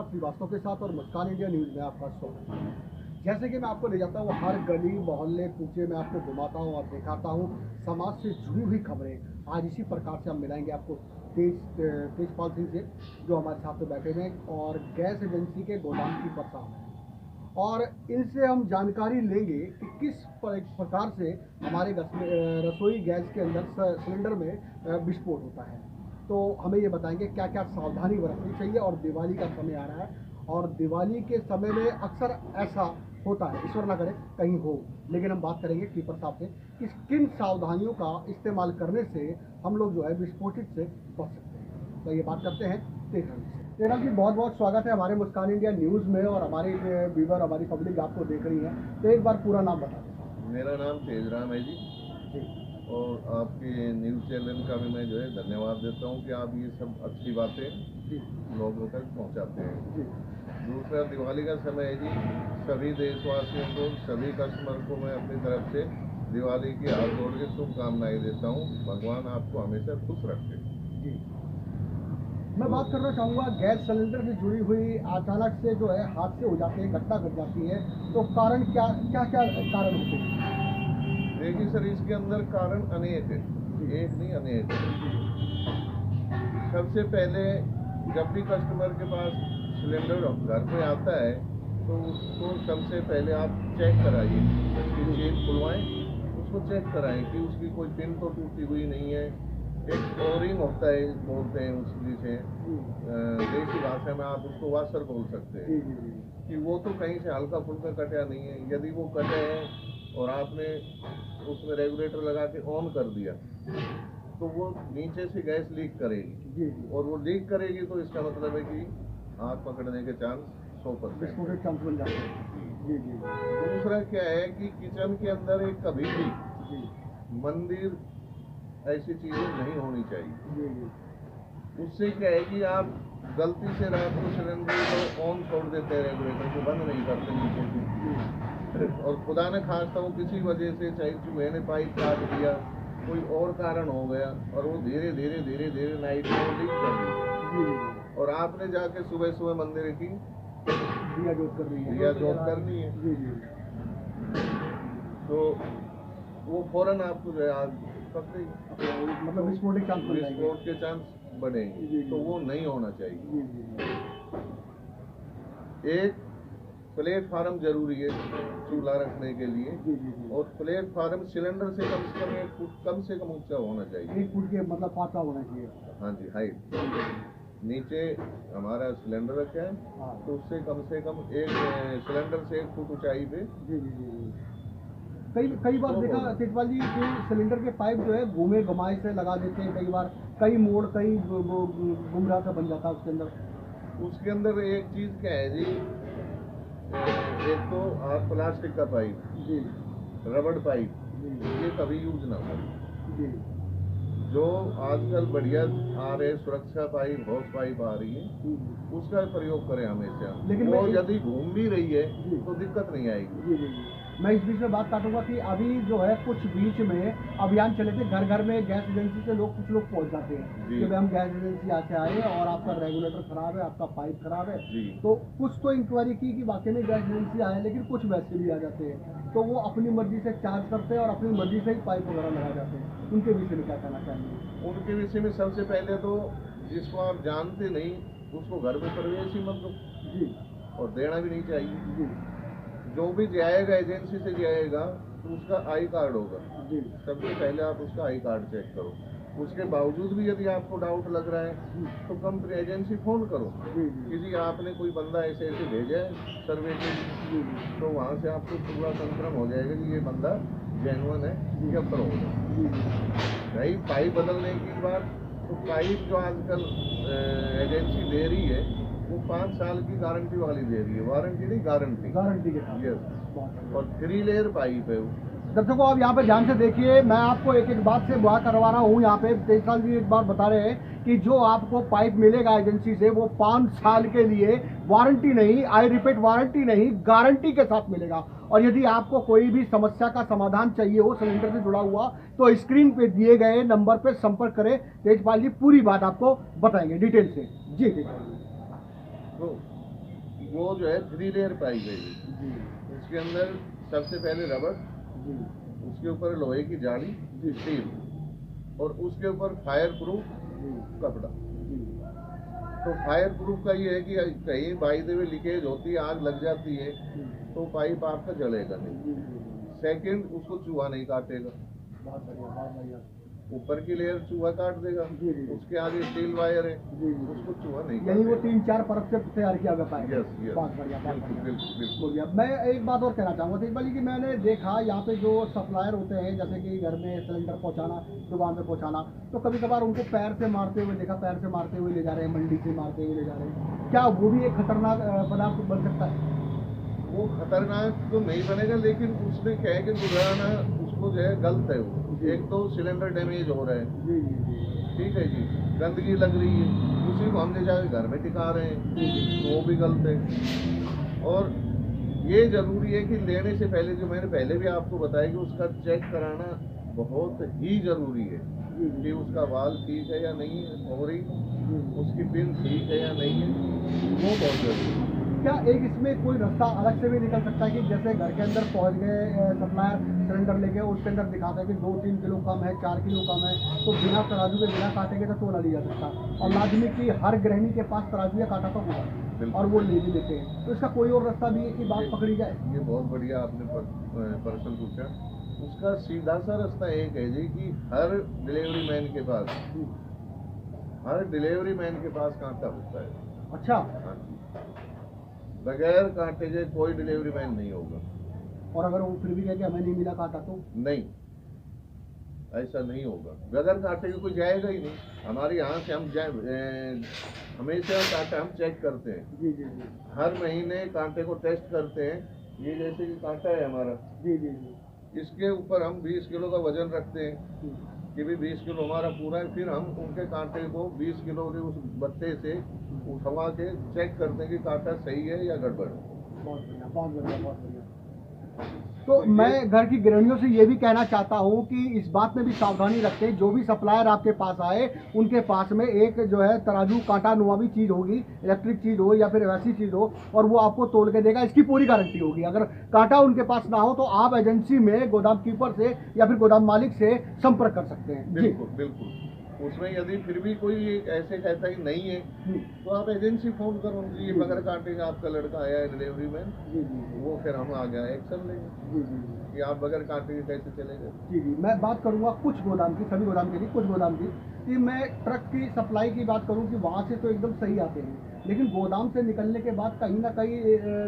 कुमार श्रीवास्तव के साथ और मुस्कान इंडिया न्यूज़ में आपका स्वागत है। जैसे कि मैं आपको ले जाता हूँ हर गली मोहल्ले कूचे में, आपको घुमाता हूँ और दिखाता हूँ समाज से जुड़ी हुई खबरें। आज इसी प्रकार से हम मिलाएंगे आपको तेजपाल सिंह से, जो हमारे साथ में बैठे हैं और गैस एजेंसी के गोदाम की पड़ताल है, और इनसे हम जानकारी लेंगे कि किस प्रकार से हमारे रसोई गैस के अंदर सिलेंडर में विस्फोट होता है। तो हमें ये बताएंगे क्या क्या सावधानी बरतनी चाहिए। और दिवाली का समय आ रहा है और दिवाली के समय में अक्सर ऐसा होता है, ईश्वर ना करे कहीं हो, लेकिन हम बात करेंगे कीपर साहब से कि किन सावधानियों का इस्तेमाल करने से हम लोग जो है विस्फोटित से बच सकते हैं। तो ये बात करते हैं तेजराम से। तेजराम जी, बहुत बहुत स्वागत है हमारे मुस्कान इंडिया न्यूज़ में, और हमारी व्यूवर हमारी पब्लिक आपको देख रही है, तो एक बार पूरा नाम बता दें। मेरा नाम तेजराम है जी, और आपके न्यूज़ चैनल का भी मैं जो है धन्यवाद देता हूँ कि आप ये सब अच्छी बातें लोगों तक पहुँचाते हैं। दूसरा, दिवाली का समय है जी, सभी देशवासियों को, सभी कस्टमर को मैं अपनी तरफ से दिवाली की हाथ जोड़ के शुभकामनाएं देता हूँ। भगवान आपको हमेशा खुश रखे जी। मैं बात करना चाहूँगा गैस सिलेंडर से जुड़ी हुई अचानक से जो है हादसे हो जाते हैं, घटना घट जाती है, तो कारण क्या क्या क्या कारण होते हैं? देखिए सर, इसके अंदर कारण अनेक है, एक नहीं अनेक है। सबसे पहले जब भी कस्टमर के पास सिलेंडर घर पे आता है तो उसको सबसे पहले आप चेक कराइए, उसकी चेन खुलवाएं, उसको चेक कराएं कि उसकी कोई पिन तो टूटी हुई नहीं है। एक ओरिंग होता है, बोलते हैं उसकी से देसी भाषा में आप उसको वाशर बोल सकते हैं, कि वो तो कहीं से हल्का फुल्का कटा नहीं है। यदि वो कटे हैं और आपने उसमें रेगुलेटर लगा के ऑन कर दिया तो वो नीचे से गैस लीक करेगी, और वो लीक करेगी तो इसका मतलब है कि आग पकड़ने के चांस 100% चांस बन जाते हैं। दूसरा क्या है कि किचन के अंदर एक कभी भी मंदिर ऐसी चीजें नहीं होनी चाहिए। उससे क्या है कि आप गलती से रात को सिलेंडर को ऑन छोड़ देते हैं, रेगुलेटर को बंद नहीं करते नीचे से, और खुदा न खास्ता वो किसी वजह से, चाहे चूहे ने पाइप काट दिया, कोई और कारण हो गया, और वो धीरे धीरे धीरे धीरे नाइट में लीक कर दी, और आपने जाके सुबह सुबह मंदिर की दिया जोत करनी है, तो वो फौरन आपको जो है आग पकड़ेगी, मतलब विस्फोट के चांस बढ़ेंगे। तो वो नहीं होना चाहिए। एक प्लेटफार्म जरूरी है चूल्हा रखने के लिए, और प्लेटफार्म सिलेंडर से कम 1 फुट ऊंचा होना चाहिए। 1 फुट के मतलब 5 होना चाहिए। हाँ जी, हाइट। नीचे हमारा सिलेंडर रखा है, तो उससे कम एक सिलेंडर से 1 फुट ऊंचाई पे। कई बार देखा तेजपाल जी कि सिलेंडर के पाइप जो है घूमे घुमाए से लगा देते हैं, कई बार कई मोड़ कई गुमराह सा बन जाता है उसके अंदर एक चीज क्या है जी, एक तो प्लास्टिक का पाइप जी, रबड़ पाइप ये कभी यूज ना करें। जो आजकल बढ़िया आ रहे सुरक्षा पाइप, हॉस पाइप आ रही है, उसका प्रयोग करें हमेशा। लेकिन वो यदि घूम भी रही है तो दिक्कत नहीं आएगी। मैं इस बीच में बात काटूंगा कि अभी जो है कुछ बीच में अभियान चले थे, घर घर में गैस एजेंसी से कुछ लोग पहुंच जाते हैं कि भाई हम गैस एजेंसी आके आए और आपका रेगुलेटर खराब है, आपका पाइप खराब है। तो कुछ तो इंक्वायरी की कि वाकई में गैस एजेंसी आए, लेकिन कुछ वैसे भी आ जाते हैं, तो वो अपनी मर्जी से चार्ज करते हैं और अपनी मर्जी से ही पाइप वगैरह लगा जाते हैं। उनके विषय में क्या कहना चाहिए? उनके विषय में सबसे पहले तो जिसको आप जानते नहीं उसको घर में प्रवेश ही मत दो जी, और देना भी नहीं चाहिए जी। जो भी जाएगा एजेंसी से जाएगा तो उसका आई कार्ड होगा जी, सबसे पहले आप उसका आई कार्ड चेक करो। उसके बावजूद भी यदि आपको डाउट लग रहा है तो कंपनी एजेंसी फोन करो कि जी आपने कोई बंदा ऐसे ऐसे भेजा है सर्वे के लिए, तो वहाँ से आपको पूरा कंफर्म हो जाएगा कि ये बंदा जेन्युइन है या फ्रॉड है। रही पाइप बदलने की बात, तो पाइप जो आजकल एजेंसी दे रही है वो 5 साल की गारंटी वाली दे रही है, वारंटी नहीं, गारंटी के साथ। यस, और 3 लेयर पाइप है वो। दर्शकों आप यहाँ पे ध्यान से देखिए, मैं आपको एक एक बात से बुआ करवा रहा हूँ। यहाँ पे तेजपाल जी एक बार बता रहे हैं कि जो आपको पाइप मिलेगा एजेंसी से वो 5 साल के लिए, वारंटी नहीं, आई रिपीट वारंटी नहीं, गारंटी के साथ मिलेगा। और यदि आपको कोई भी समस्या का समाधान चाहिए हो सिलेंडर से जुड़ा हुआ, तो स्क्रीन पे दिए गए नंबर पे संपर्क करें, तेजपाल जी पूरी बात आपको बताएंगे डिटेल से। जी तेजपाल जी। तो वो जो है 3 लेयर पाइप है जी। जी उसके अंदर सबसे पहले रबर, जी उसके ऊपर लोहे की जाली, स्टील, और उसके ऊपर फायर प्रूफ जी कपड़ा। जी तो फायर प्रूफ का ये है कि कहीं बाई द वे लीकेज होती है, आग लग जाती है, तो पाइप आपका जलेगा नहीं। सेकंड, उसको चूहा नहीं काटेगा। बहुत बढ़िया, बहुत बढ़िया। ऊपर की लेयर चूहा काट देगा, जी, जी। उसके आगे स्टील वायर है, जी, जी। उसको चूहा नहीं यानी वो काटेगा। 3-4 परत से तैयार किया गया पाइप। Yes, yes. बहुत बढ़िया, बहुत बिल्कुल, बढ़िया। बिल्कुल, बिल्कुल। बढ़िया। मैं एक बात और कहना चाहूँगा इकबाल जी कि मैंने देखा यहाँ पे जो सप्लायर होते हैं, जैसे कि घर में सिलेंडर पहुँचाना, दुकान पे पहुँचाना, तो कभी कभार उनको पैर से मारते हुए देखा, पैर से मारते हुए ले जा रहे हैं, मंडी से मारते हुए ले जा रहे हैं। क्या वो भी एक खतरनाक पदार्थ बन सकता है? वो खतरनाक तो नहीं बनेगा, लेकिन उसमें क्या है कि गुजराना उसको जो है गलत है वो। एक तो सिलेंडर डैमेज हो रहा है, जी जी जी ठीक है जी, गंदगी लग रही है, उसी को हम ले जाकर घर में टिका रहे हैं, तो वो भी गलत है। और ये जरूरी है कि लेने से पहले, जो मैंने पहले भी आपको बताया, कि उसका चेक कराना बहुत ही जरूरी है कि उसका वाल ठीक है या नहीं है, और उसकी पिन ठीक है या नहीं है, वो बहुत जरूरी है। क्या एक इसमें कोई रास्ता अलग से भी निकल सकता है कि जैसे घर के अंदर पहुंच गए सप्लायर सिलेंडर लेके, उसके अंदर दिखाता है कि 2-3 किलो कम है, 4 किलो कम है, तो बिना तराजू के, बिना कांटे के तो तोला नहीं जा सकता, और लाजमी की हर गृहिणी के पास तराजू या कांटा तो होगा, और वो ले भी लेते हैं। तो इसका कोई और रास्ता भी है कि बात पकड़ी जाए? ये बहुत बढ़िया आपने प्रश्न पूछा। उसका सीधा सा रास्ता एक है जी कि हर डिलीवरी मैन के पास, हर डिलीवरी मैन के पास कांटा होता है। अच्छा। हाँ जी, बगैर कांटे के कोई डिलीवरी मैन नहीं होगा। और अगर वो फिर भी कहे कि हमें नहीं मिला कांटा तो? नहीं, ऐसा नहीं होगा। बगैर कांटे के कोई जाएगा ही नहीं। हमारे यहाँ से हम हमेशा कांटा हम चेक करते हैं। जी जी जी। हर महीने कांटे को टेस्ट करते हैं। ये जैसे कि कांटा है हमारा, जी जी जी। इसके ऊपर हम 20 किलो का वजन रखते हैं कि भी 20 किलो हमारा पूरा है। फिर हम उनके कांटे को 20 किलो के उस बत्ते से उठवा के चेक करते हैं कि कांटा सही है या गड़बड़ है। बहुत बढ़िया, बहुत बढ़िया, बहुत बढ़िया। तो मैं घर की गृहिणियों से ये भी कहना चाहता हूँ कि इस बात में भी सावधानी रखें, जो भी सप्लायर आपके पास आए उनके पास में एक जो है तराजू कांटा नुमा भी चीज़ होगी, इलेक्ट्रिक चीज़ हो या फिर वैसी चीज़ हो, और वो आपको तोल के देगा, इसकी पूरी गारंटी होगी। अगर कांटा उनके पास ना हो तो आप एजेंसी में गोदाम कीपर से या फिर गोदाम मालिक से संपर्क कर सकते हैं। बिल्कुल बिल्कुल। उसमें यदि फिर भी कोई ऐसे कहता ही नहीं है तो आप एजेंसी फोन करो कि बगैर कांटे का आपका लड़का आया है डिलीवरी मैन, वो फिर हम आ गया एक्शन लेंगे कि आप बगैर कांटे के कैसे चले गए। जी जी। मैं बात करूँगा कुछ गोदाम की, सभी गोदाम के लिए, कुछ गोदाम की, कि मैं ट्रक की सप्लाई की बात करूँ कि वहाँ से तो एकदम सही आते हैं, लेकिन गोदाम से निकलने के बाद कहीं ना कहीं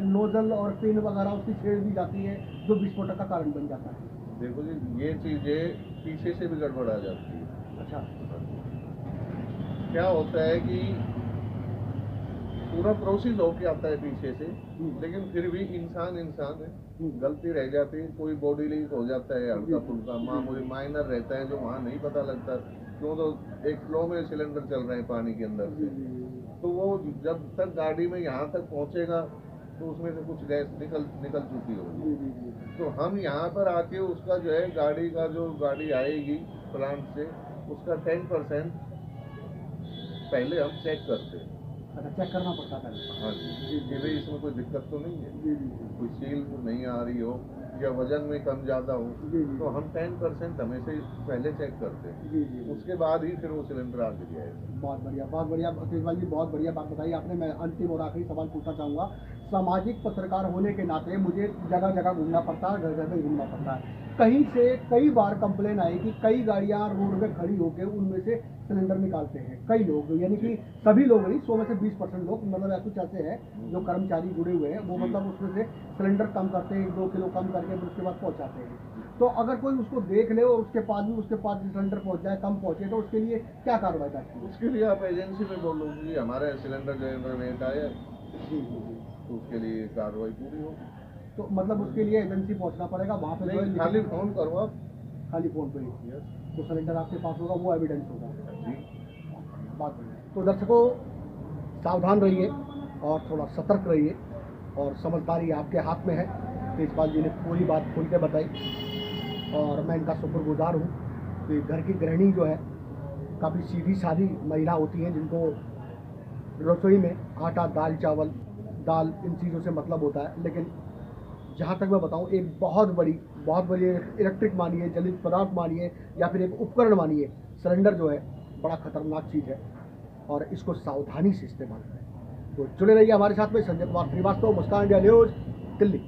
नोजल और पिन वगैरह उसकी छेड़ दी जाती है, जो विस्फोटक का कारण बन जाता है। देखो जी, ये चीज़ें पीछे से भी गड़बड़ आ जाती है। अच्छा। क्या होता है कि पूरा प्रोसेस होके आता है पीछे से, लेकिन फिर भी इंसान है, गलती रह जाती है। कोई बॉडी लीक हो जाता है, हल्का फुल्का मामूली माइनर रहता है जो वहाँ नहीं पता लगता, क्यों तो एक फ्लो में सिलेंडर चल रहे हैं पानी के अंदर से, तो वो जब तक गाड़ी में यहाँ तक पहुँचेगा तो उसमें से कुछ गैस निकल चुकी होगी। तो हम यहाँ पर आके उसका जो है गाड़ी आएगी प्लांट से, उसका 10% पहले हम चेक करते हैं। अच्छा, चेक करना पड़ता है। हाँ जी, कि भाई इसमें कोई दिक्कत तो नहीं है, कोई सील नहीं आ रही हो या वजन में कम ज़्यादा हो, तो हम 10% हमेशा ही पहले चेक करते हैं। उसके बाद ही फिर वो सिलेंडर आगे जाएगा। बहुत बढ़िया, बहुत बढ़िया केजरीवाल जी, बहुत बढ़िया बात बताई आपने। मैं अंतिम और आखिरी सवाल पूछना चाहूँगा। सामाजिक पत्रकार होने के नाते मुझे जगह जगह घूमना पड़ता है, घर घर में घूमना पड़ता है। कहीं से कई बार कंप्लेन आई कि कई गाड़ियाँ रोड पे खड़ी होकर उनमें से सिलेंडर निकालते हैं कई लोग, यानी कि सभी लोग नहीं, 100 में से 20% लोग, मतलब कुछ ऐसे हैं जो कर्मचारी जुड़े हुए हैं, वो मतलब उसमें से सिलेंडर कम करते हैं, 1-2 किलो कम करके फिर उसके बाद पहुँचाते हैं। तो अगर कोई उसको देख ले और उसके पास सिलेंडर पहुँच जाए, कम पहुँचे, तो उसके लिए क्या कार्रवाई करती है? उसके लिए आप एजेंसी में बोलो कि हमारा सिलेंडर जो लेट आया, तो उसके लिए कार्रवाई पूरी हो। तो मतलब उसके लिए एजेंसी पहुंचना पड़ेगा वहाँ पे? नहीं, खाली फोन करो आप, खाली फोन पे ही तो सिलेंडर आपके पास होगा, वो एविडेंस होगा। बात तो दर्शकों, सावधान रहिए और थोड़ा सतर्क रहिए, और समझदारी आपके हाथ में है। केजरीवाल जी ने पूरी बात खुल के बताई और मैं इनका शुक्रगुजार हूँ कि घर की गृहिणी जो है काफ़ी सीधी सादी महिला होती हैं, जिनको रसोई में आटा, दाल, चावल दाल, इन चीज़ों से मतलब होता है। लेकिन जहाँ तक मैं बताऊँ, एक बहुत बड़ी इलेक्ट्रिक मानिए, जलित पदार्थ मानिए, या फिर एक उपकरण मानिए, सिलेंडर जो है बड़ा खतरनाक चीज़ है और इसको सावधानी से इस्तेमाल करें। तो जुड़े रहिए हमारे साथ में। संजय कुमार श्रीवास्तव, मुस्कान इंडिया न्यूज़, दिल्ली।